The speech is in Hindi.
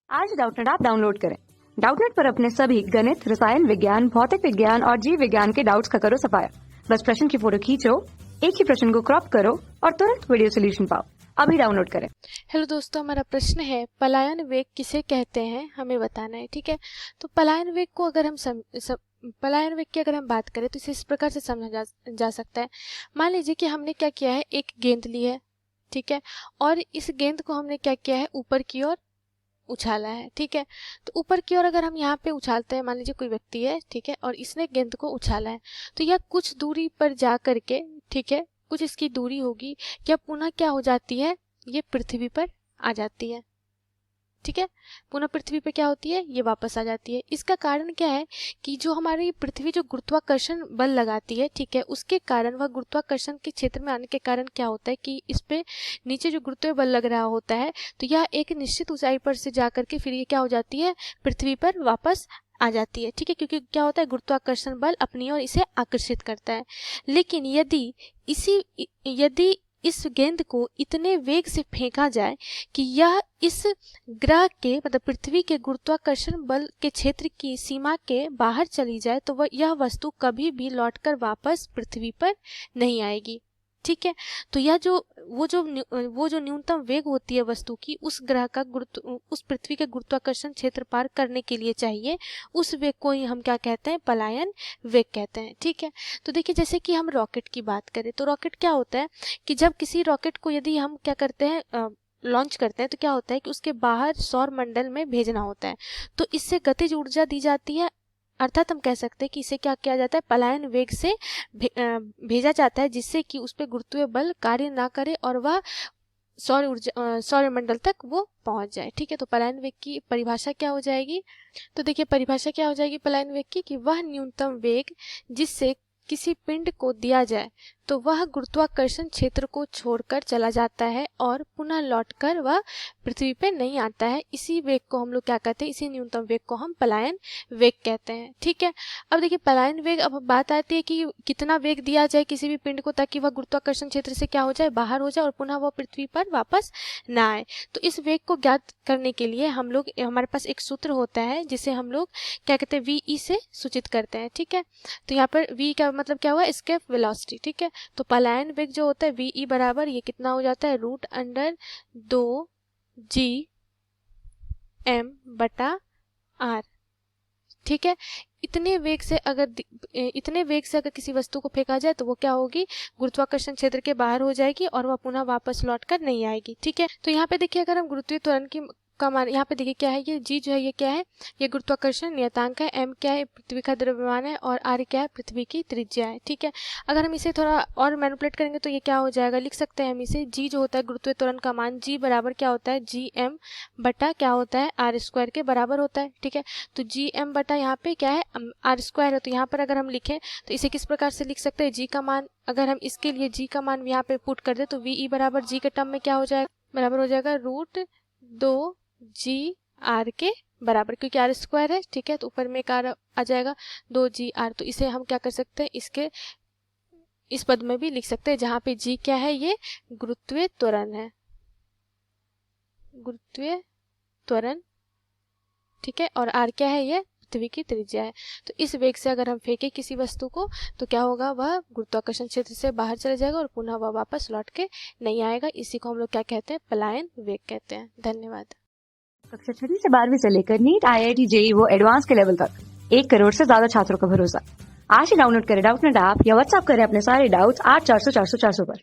आज डाउटनेट ऐप डाउनलोड करें। डाउटनेट पर अपने सभी गणित, रसायन विज्ञान, भौतिक विज्ञान और जीव विज्ञान के डाउट्स का करो सफाया। बस प्रश्न की फोटो खींचो, एक ही प्रश्न को क्रॉप करो और तुरंत वीडियो सोल्यूशन पाओ। अभी डाउनलोड करें। हेलो दोस्तों, हमारा प्रश्न है पलायन वेग किसे कहते हैं, हमें बताना है। ठीक है, तो पलायन वेग को अगर हम पलायन वेग की अगर हम बात करें तो इसे इस प्रकार से समझा जा सकता है। मान लीजिए कि हमने क्या किया है, एक गेंद ली है, ठीक है, और इस गेंद को हमने क्या किया है, ऊपर की ओर उछाला है। ठीक है, तो ऊपर की ओर अगर हम यहाँ पे उछालते हैं, मान लीजिए कोई व्यक्ति है, ठीक है, और इसने गेंद को उछाला है, तो यह कुछ दूरी पर जा करके, ठीक है, कुछ इसकी दूरी होगी, यह पुनः क्या हो जाती है, ये पृथ्वी पर आ जाती है। ठीक है, पुनः पृथ्वी पे क्या होती है, ये वापस आ जाती है। इसका कारण क्या है कि जो हमारी पृथ्वी जो गुरुत्वाकर्षण बल लगाती है, ठीक है, उसके कारण वह गुरुत्वाकर्षण के क्षेत्र में आने के कारण क्या होता है कि इस पे नीचे जो गुरुत्वीय बल लग रहा होता है, तो यह एक निश्चित ऊंचाई पर से जा करके फिर ये क्या हो जाती है, पृथ्वी पर वापस आ जाती है। ठीक है, क्योंकि क्या होता है, गुरुत्वाकर्षण बल अपनी ओर इसे आकर्षित करता है। लेकिन यदि इस गेंद को इतने वेग से फेंका जाए कि यह इस ग्रह के मतलब पृथ्वी के गुरुत्वाकर्षण बल के क्षेत्र की सीमा के बाहर चली जाए, तो यह वस्तु कभी भी लौटकर वापस पृथ्वी पर नहीं आएगी। ठीक है, तो यह वो जो न्यूनतम वेग होती है वस्तु की, उस ग्रह का उस पृथ्वी के गुरुत्वाकर्षण क्षेत्र पार करने के लिए चाहिए, उस वेग को ही हम क्या कहते हैं, पलायन वेग कहते हैं। ठीक है, तो देखिए जैसे कि हम रॉकेट की बात करें तो रॉकेट क्या होता है कि जब किसी रॉकेट को यदि हम क्या करते हैं, लॉन्च करते हैं, तो क्या होता है कि उसके बाहर सौर मंडल में भेजना होता है, तो इससे गतिज ऊर्जा दी जाती है। अर्थात हम कह सकते हैं कि इसे क्या किया जाता है, पलायन वेग से भेजा जाता है, जिससे कि उस पर गुरुत्वीय बल कार्य ना करे और वह सौर मंडल तक वो पहुंच जाए। ठीक है, तो पलायन वेग की परिभाषा क्या हो जाएगी, तो देखिए परिभाषा क्या हो जाएगी पलायन वेग की, कि वह न्यूनतम वेग जिससे किसी पिंड को दिया जाए तो वह गुरुत्वाकर्षण क्षेत्र को छोड़कर चला जाता है और पुनः लौटकर वह पृथ्वी पे नहीं आता है। इसी वेग को हम लोग क्या कहते हैं, इसी न्यूनतम वेग को हम पलायन वेग कहते हैं। ठीक है, अब देखिए पलायन वेग, अब बात आती है कि कितना वेग दिया जाए किसी भी पिंड को ताकि वह गुरुत्वाकर्षण क्षेत्र से क्या हो जाए, बाहर हो जाए और पुनः वह पृथ्वी पर वापस ना आए। तो इस वेग को ज्ञात करने के लिए हमारे पास एक सूत्र होता है जिसे हम लोग क्या कहते हैं, वी से सूचित करते हैं। ठीक है, तो यहाँ पर वी का मतलब क्या हुआ, एस्केप वेलोसिटी। ठीक है, तो पलायन वेग जो होता है वी बराबर ये कितना हो जाता है, √2 GM/r। ठीक है, इतने वेग से अगर किसी वस्तु को फेंका जाए तो वो क्या होगी, गुरुत्वाकर्षण क्षेत्र के बाहर हो जाएगी और वह पुनः वापस लौटकर नहीं आएगी। ठीक है, तो यहाँ पे देखिए अगर हम गुरुत्वीय त्वरण का मान यहाँ पे देखिए क्या है, ये जी जो है ये क्या है, ये गुरुत्वाकर्षण नियतांक है, m क्या है, पृथ्वी का द्रव्यमान है, और r क्या है, पृथ्वी की त्रिज्या है। ठीक है, अगर हम इसे थोड़ा और मैनिपुलेट करेंगे तो ये क्या हो जाएगा, लिख सकते हैं हम इसे, g जो होता है गुरुत्वीय त्वरण का मान, g बराबर क्या होता है, GM/ क्या होता है, r² के बराबर होता है। ठीक है, तो GM/ यहाँ पे क्या है, r² है, तो यहाँ पर अगर हम लिखें तो इसे किस प्रकार से लिख सकते हैं, g का मान अगर हम इसके लिए g का मान यहाँ पे पुट कर दे तो वी बराबर g के टर्म में क्या हो जाएगा, बराबर हो जाएगा √2 GR के बराबर, क्योंकि r² है। ठीक है, तो ऊपर में एक r आ जाएगा, 2GR। तो इसे हम क्या कर सकते हैं, इसके इस पद में भी लिख सकते हैं, जहां पे g क्या है, ये गुरुत्वीय त्वरण है, गुरुत्वीय त्वरण। ठीक है, और r क्या है, ये पृथ्वी की त्रिज्या है। तो इस वेग से अगर हम फेंके किसी वस्तु को तो क्या होगा, वह गुरुत्वाकर्षण क्षेत्र से बाहर चला जाएगा और पुनः वह वापस लौट के नहीं आएगा। इसी को हम लोग क्या कहते हैं, पलायन वेग कहते हैं। धन्यवाद। कक्षा 6 से 12वीं से लेकर नीट, IIT, JEE वो एडवांस के लेवल तक 1 करोड़ से ज्यादा छात्रों का भरोसा। आज ही डाउनलोड करें डाउटनेट ऐप या व्हाट्सएप करें अपने सारे डाउट्स 8400 400 400 पर।